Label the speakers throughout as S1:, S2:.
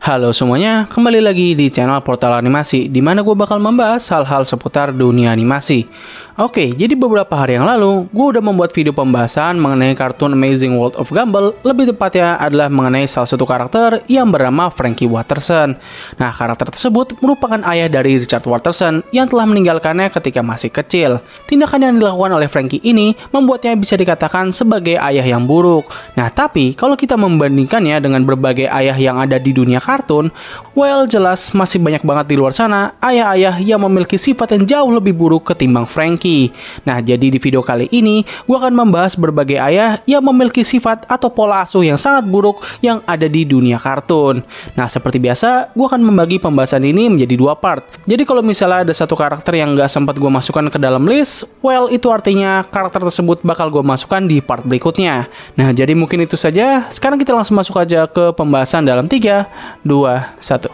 S1: Halo semuanya, kembali lagi di channel Portal Animasi, di mana gue bakal membahas hal-hal seputar dunia animasi. Oke, jadi beberapa hari yang lalu, gue udah membuat video pembahasan mengenai kartun Amazing World of Gumball, lebih tepatnya adalah mengenai salah satu karakter yang bernama Frankie Watterson. Nah, karakter tersebut merupakan ayah dari Richard Watterson yang telah meninggalkannya ketika masih kecil. Tindakan yang dilakukan oleh Frankie ini membuatnya bisa dikatakan sebagai ayah yang buruk. Nah, tapi kalau kita membandingkannya dengan berbagai ayah yang ada di dunia kartun, well, jelas masih banyak banget di luar sana ayah-ayah yang memiliki sifat yang jauh lebih buruk ketimbang Frankie. Nah, jadi di video kali ini gue akan membahas berbagai ayah yang memiliki sifat atau pola asuh yang sangat buruk yang ada di dunia kartun. Nah, seperti biasa, gue akan membagi pembahasan ini menjadi dua part. Jadi kalau misalnya ada satu karakter yang gak sempat gue masukkan ke dalam list, well, itu artinya karakter tersebut bakal gue masukkan di part berikutnya. Nah, jadi mungkin itu saja. Sekarang kita langsung masuk aja ke pembahasan dalam 3, 2, 1.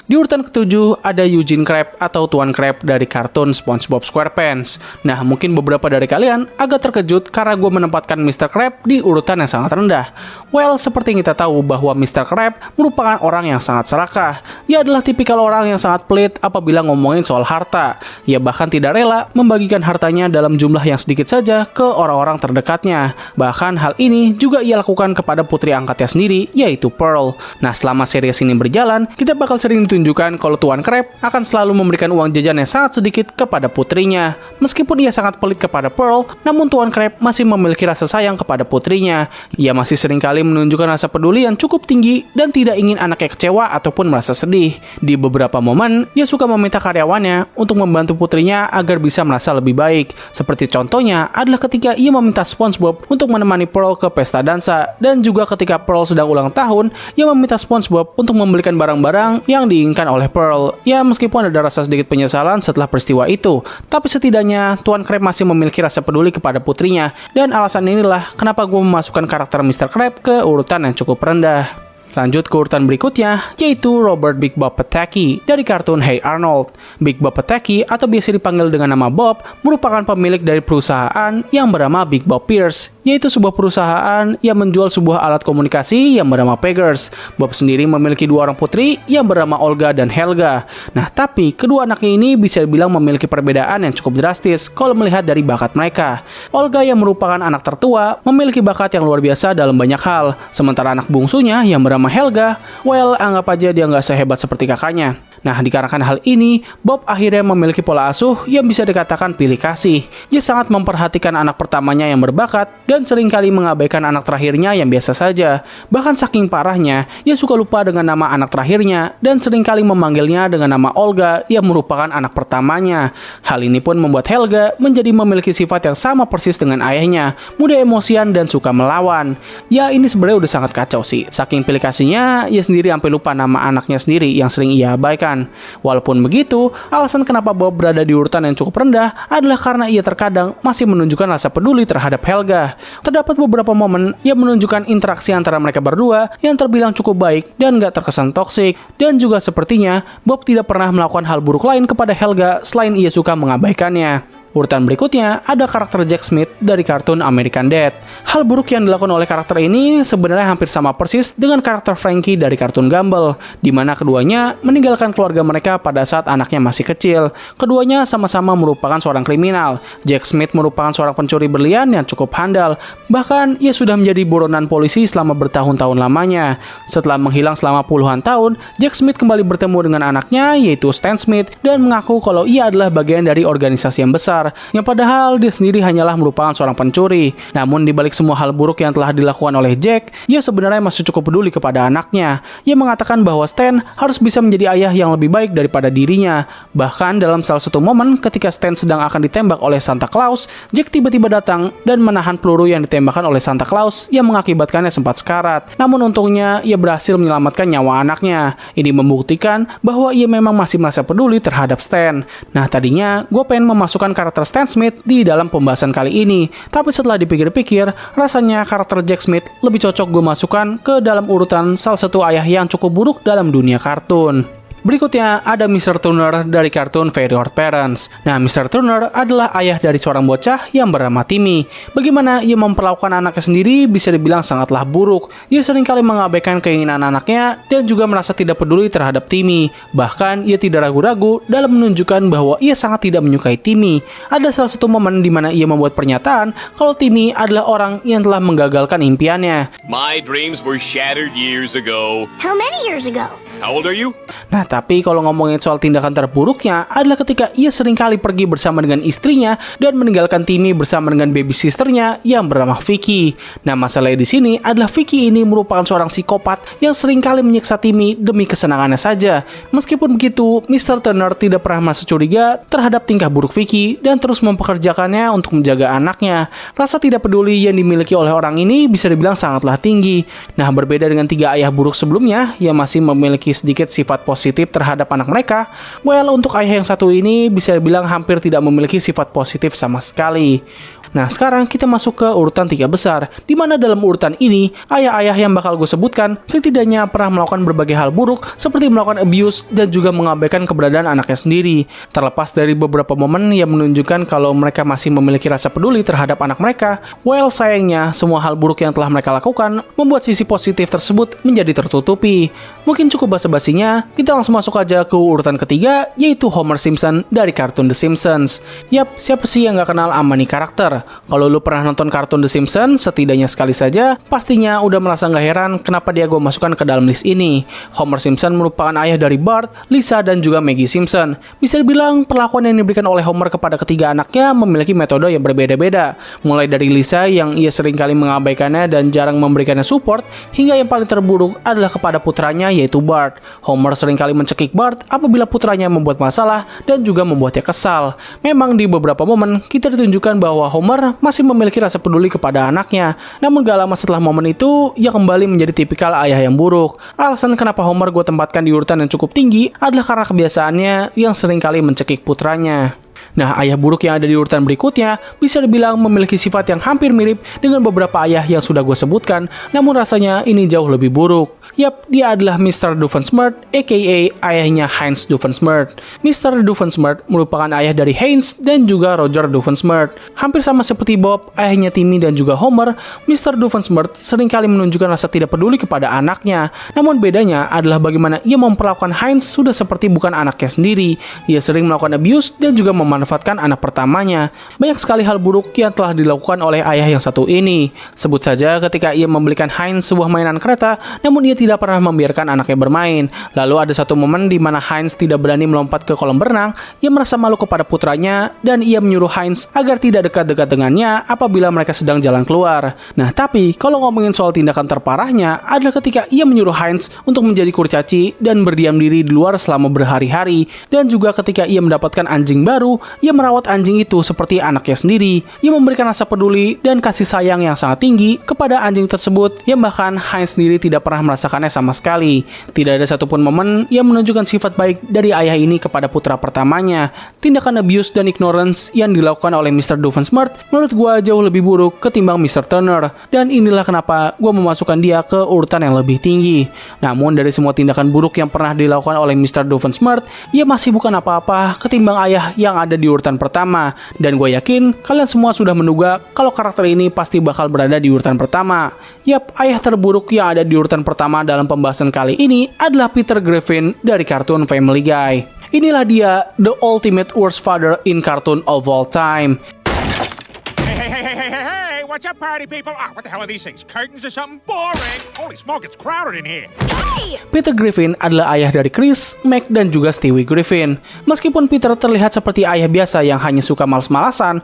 S1: Di urutan ke-7 ada Eugene Krabs atau Tuan Krabs dari kartun SpongeBob SquarePants. Nah, mungkin beberapa dari kalian agak terkejut karena gue menempatkan Mr. Krabs di urutan yang sangat rendah. Well, seperti yang kita tahu bahwa Mr. Krabs merupakan orang yang sangat serakah. Ia adalah tipikal orang yang sangat pelit apabila ngomongin soal harta. Ia bahkan tidak rela membagikan hartanya dalam jumlah yang sedikit saja ke orang-orang terdekatnya. Bahkan hal ini juga ia lakukan kepada putri angkatnya sendiri, yaitu Pearl. Nah, selama series ini berjalan, kita bakal sering tunjukkan kalau Tuan Krabs akan selalu memberikan uang jajan yang sangat sedikit kepada putrinya. Meskipun ia sangat pelit kepada Pearl, namun Tuan Krabs masih memiliki rasa sayang kepada putrinya. Ia masih seringkali menunjukkan rasa peduli yang cukup tinggi dan tidak ingin anaknya kecewa ataupun merasa sedih. Di beberapa momen, ia suka meminta karyawannya untuk membantu putrinya agar bisa merasa lebih baik. Seperti contohnya adalah ketika ia meminta SpongeBob untuk menemani Pearl ke pesta dansa, dan juga ketika Pearl sedang ulang tahun, ia meminta SpongeBob untuk membelikan barang-barang yang diinginkan oleh Pearl. Ya, meskipun ada rasa sedikit penyesalan setelah peristiwa itu, tapi setidaknya Tuan Krabs masih memiliki rasa peduli kepada putrinya, dan alasan inilah kenapa gue memasukkan karakter Mr. Krabs ke urutan yang cukup rendah. Lanjut ke urutan berikutnya, yaitu Robert Big Bob Pataki dari kartun Hey Arnold. Big Bob Pataki, atau biasa dipanggil dengan nama Bob, merupakan pemilik dari perusahaan yang bernama Big Bob Pierce, yaitu sebuah perusahaan yang menjual sebuah alat komunikasi yang bernama Peggers. Bob sendiri memiliki dua orang putri yang bernama Olga dan Helga. Nah, tapi kedua anaknya ini bisa dibilang memiliki perbedaan yang cukup drastis kalau melihat dari bakat mereka. Olga yang merupakan anak tertua memiliki bakat yang luar biasa dalam banyak hal, sementara anak bungsunya yang bernama Helga, well, anggap aja dia nggak sehebat seperti kakaknya. Nah, dikarenakan hal ini, Bob akhirnya memiliki pola asuh yang bisa dikatakan pilih kasih. Dia sangat memperhatikan anak pertamanya yang berbakat dan seringkali mengabaikan anak terakhirnya yang biasa saja. Bahkan saking parahnya, ia suka lupa dengan nama anak terakhirnya dan seringkali memanggilnya dengan nama Olga yang merupakan anak pertamanya. Hal ini pun membuat Helga menjadi memiliki sifat yang sama persis dengan ayahnya, mudah emosian dan suka melawan. Ya, ini sebenarnya udah sangat kacau sih. Saking pilih kasihnya, ia sendiri sampai lupa nama anaknya sendiri yang sering ia abaikan. Walaupun begitu, alasan kenapa Bob berada di urutan yang cukup rendah adalah karena ia terkadang masih menunjukkan rasa peduli terhadap Helga. Terdapat beberapa momen yang menunjukkan interaksi antara mereka berdua yang terbilang cukup baik dan gak terkesan toksik. Dan juga sepertinya Bob tidak pernah melakukan hal buruk lain kepada Helga selain ia suka mengabaikannya. Urutan berikutnya ada karakter Jack Smith dari kartun American Dad. Hal buruk yang dilakukan oleh karakter ini sebenarnya hampir sama persis dengan karakter Frankie dari kartun Gumball, di mana keduanya meninggalkan keluarga mereka pada saat anaknya masih kecil. Keduanya sama-sama merupakan seorang kriminal. Jack Smith merupakan seorang pencuri berlian yang cukup handal. Bahkan ia sudah menjadi buronan polisi selama bertahun-tahun lamanya. Setelah menghilang selama puluhan tahun, Jack Smith kembali bertemu dengan anaknya, yaitu Stan Smith, dan mengaku kalau ia adalah bagian dari organisasi yang besar, yang padahal dia sendiri hanyalah merupakan seorang pencuri. Namun dibalik semua hal buruk yang telah dilakukan oleh Jack, ia sebenarnya masih cukup peduli kepada anaknya. Ia mengatakan bahwa Stan harus bisa menjadi ayah yang lebih baik daripada dirinya. Bahkan dalam salah satu momen ketika Stan sedang akan ditembak oleh Santa Claus, Jack tiba-tiba datang dan menahan peluru yang ditembakkan oleh Santa Claus yang mengakibatkannya sempat sekarat. Namun untungnya ia berhasil menyelamatkan nyawa anaknya. Ini membuktikan bahwa ia memang masih merasa peduli terhadap Stan. Nah, tadinya gue pengen memasukkan karakter Stan Smith di dalam pembahasan kali ini, tapi setelah dipikir-pikir, rasanya karakter Jack Smith lebih cocok gue masukkan ke dalam urutan salah satu ayah yang cukup buruk dalam dunia kartun. Berikutnya ada Mr. Turner dari kartun Very Odd Parents. Nah, Mr. Turner adalah ayah dari seorang bocah yang bernama Timmy. Bagaimana ia memperlakukan anaknya sendiri bisa dibilang sangatlah buruk. Ia seringkali mengabaikan keinginan anaknya dan juga merasa tidak peduli terhadap Timmy. Bahkan ia tidak ragu-ragu dalam menunjukkan bahwa ia sangat tidak menyukai Timmy. Ada salah satu momen di mana ia membuat pernyataan kalau Timmy adalah orang yang telah menggagalkan impiannya.
S2: My dreams were shattered years ago.
S3: How many years ago?
S2: How old are you?
S1: Nah, tapi kalau ngomongin soal tindakan terburuknya adalah ketika ia seringkali pergi bersama dengan istrinya dan meninggalkan Timmy bersama dengan baby sisternya yang bernama Vicky. Nah, masalahnya di sini adalah Vicky ini merupakan seorang psikopat yang seringkali menyiksa Timmy demi kesenangannya saja. Meskipun begitu, Mr. Turner tidak pernah merasa curiga terhadap tingkah buruk Vicky dan terus mempekerjakannya untuk menjaga anaknya. Rasa tidak peduli yang dimiliki oleh orang ini bisa dibilang sangatlah tinggi. Nah, berbeda dengan 3 ayah buruk sebelumnya yang masih memiliki sedikit sifat positif terhadap anak mereka, untuk ayah yang satu ini bisa dibilang hampir tidak memiliki sifat positif sama sekali. Nah, sekarang kita masuk ke urutan 3 besar, di mana dalam urutan ini, ayah-ayah yang bakal gue sebutkan setidaknya pernah melakukan berbagai hal buruk, seperti melakukan abuse dan juga mengabaikan keberadaan anaknya sendiri. Terlepas dari beberapa momen yang menunjukkan kalau mereka masih memiliki rasa peduli terhadap anak mereka, sayangnya, semua hal buruk yang telah mereka lakukan membuat sisi positif tersebut menjadi tertutupi. Mungkin cukup basa-basinya, kita langsung masuk aja ke urutan ketiga, yaitu Homer Simpson dari kartun The Simpsons. Yap, siapa sih yang gak kenal sama nih karakter? Kalau lu pernah nonton kartun The Simpsons setidaknya sekali saja, pastinya udah merasa gak heran kenapa dia gue masukkan ke dalam list ini. Homer Simpson merupakan ayah dari Bart, Lisa, dan juga Maggie Simpson. Bisa dibilang perlakuan yang diberikan oleh Homer kepada ketiga anaknya memiliki metode yang berbeda-beda. Mulai dari Lisa yang ia seringkali mengabaikannya dan jarang memberikannya support, hingga yang paling terburuk adalah kepada putranya yaitu Bart. Homer seringkali mencekik Bart apabila putranya membuat masalah dan juga membuatnya kesal. Memang di beberapa momen kita ditunjukkan bahwa Homer masih memiliki rasa peduli kepada anaknya. Namun gak lama setelah momen itu, ia kembali menjadi tipikal ayah yang buruk. Alasan kenapa Homer gue tempatkan di urutan yang cukup tinggi adalah karena kebiasaannya yang seringkali mencekik putranya. Nah, ayah buruk yang ada di urutan berikutnya bisa dibilang memiliki sifat yang hampir mirip dengan beberapa ayah yang sudah gue sebutkan, namun rasanya ini jauh lebih buruk. Yap, dia adalah Mr. Doofenshmirtz, aka ayahnya Heinz Doofenshmirtz. Mr. Doofenshmirtz merupakan ayah dari Heinz dan juga Roger Doofenshmirtz. Hampir sama seperti Bob, ayahnya Timmy dan juga Homer, Mr. Doofenshmirtz seringkali menunjukkan rasa tidak peduli kepada anaknya. Namun bedanya adalah bagaimana ia memperlakukan Heinz sudah seperti bukan anaknya sendiri. Ia sering melakukan abuse dan juga memanfaatkan anak pertamanya. Banyak sekali hal buruk yang telah dilakukan oleh ayah yang satu ini. Sebut saja ketika ia membelikan Heinz sebuah mainan kereta, namun ia tidak pernah membiarkan anaknya bermain. Lalu ada satu momen di mana Heinz tidak berani melompat ke kolam berenang. Ia merasa malu kepada putranya dan ia menyuruh Heinz agar tidak dekat-dekat dengannya apabila mereka sedang jalan keluar. Nah, tapi kalau ngomongin soal tindakan terparahnya adalah ketika ia menyuruh Heinz untuk menjadi kurcaci dan berdiam diri di luar selama berhari-hari, dan juga ketika ia mendapatkan anjing baru, ia merawat anjing itu seperti anaknya sendiri. Ia memberikan rasa peduli dan kasih sayang yang sangat tinggi kepada anjing tersebut, yang bahkan Heinz sendiri tidak pernah merasakannya sama sekali. Tidak ada satupun momen yang menunjukkan sifat baik dari ayah ini kepada putra pertamanya. Tindakan abuse dan ignorance yang dilakukan oleh Mr. Doofenshmirtz menurut gue jauh lebih buruk ketimbang Mr. Turner, dan inilah kenapa gue memasukkan dia ke urutan yang lebih tinggi. Namun dari semua tindakan buruk yang pernah dilakukan oleh Mr. Doofenshmirtz, ia masih bukan apa-apa ketimbang ayah yang ada di urutan pertama, dan gue yakin kalian semua sudah menduga kalau karakter ini pasti bakal berada di urutan pertama. Yap, ayah terburuk yang ada di urutan pertama dalam pembahasan kali ini adalah Peter Griffin dari kartun Family Guy. Inilah dia, the ultimate worst father in cartoon of all time.
S4: Hey, what's up, party people? What the hell are these things? Curtains or something? Boring! Holy smoke, it's crowded in here.
S1: Peter Griffin adalah ayah dari Chris, Mac, dan juga Stewie Griffin. Meskipun Peter terlihat seperti ayah biasa yang hanya suka malas-malasan,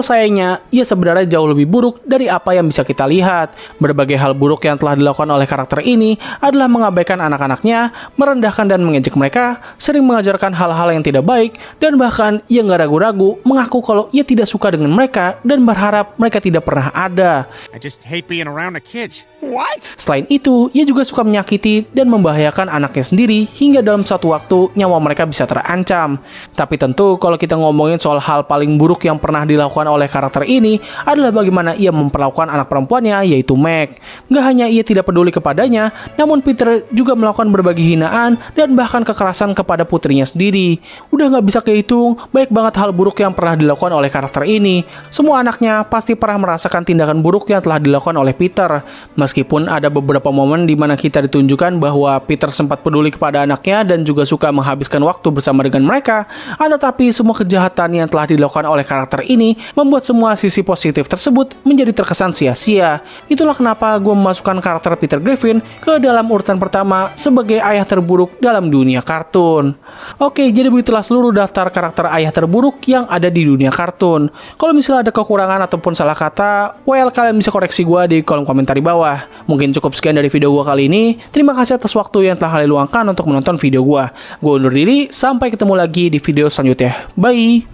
S1: sayangnya ia sebenarnya jauh lebih buruk dari apa yang bisa kita lihat. Berbagai hal buruk yang telah dilakukan oleh karakter ini adalah mengabaikan anak-anaknya, merendahkan dan mengejek mereka, sering mengajarkan hal-hal yang tidak baik, dan bahkan ia nggak ragu-ragu mengaku kalau ia tidak suka dengan mereka dan berharap mereka tidak pernah pernah ada.
S4: I just hate being around the kids. What?
S1: Selain itu, ia juga suka menyakiti dan membahayakan anaknya sendiri hingga dalam suatu waktu nyawa mereka bisa terancam. Tapi tentu kalau kita ngomongin soal hal paling buruk yang pernah dilakukan oleh karakter ini adalah bagaimana ia memperlakukan anak perempuannya, yaitu Meg. Gak hanya ia tidak peduli kepadanya, namun Peter juga melakukan berbagai hinaan dan bahkan kekerasan kepada putrinya sendiri. Udah gak bisa kehitung, banyak banget hal buruk yang pernah dilakukan oleh karakter ini. Semua anaknya pasti pernah merasakan tindakan buruk yang telah dilakukan oleh Peter. Meskipun ada beberapa momen di mana kita ditunjukkan bahwa Peter sempat peduli kepada anaknya dan juga suka menghabiskan waktu bersama dengan mereka, tetapi semua kejahatan yang telah dilakukan oleh karakter ini membuat semua sisi positif tersebut menjadi terkesan sia-sia. Itulah kenapa gue memasukkan karakter Peter Griffin ke dalam urutan pertama sebagai ayah terburuk dalam dunia kartun. Oke, jadi begitulah seluruh daftar karakter ayah terburuk yang ada di dunia kartun. Kalau misalnya ada kekurangan ataupun salah kata, kalian bisa koreksi gue di kolom komentar di bawah. Mungkin cukup sekian dari video gue kali ini. Terima kasih atas waktu yang telah kalian luangkan untuk menonton video gue. Gue undur diri, sampai ketemu lagi di video selanjutnya. Bye!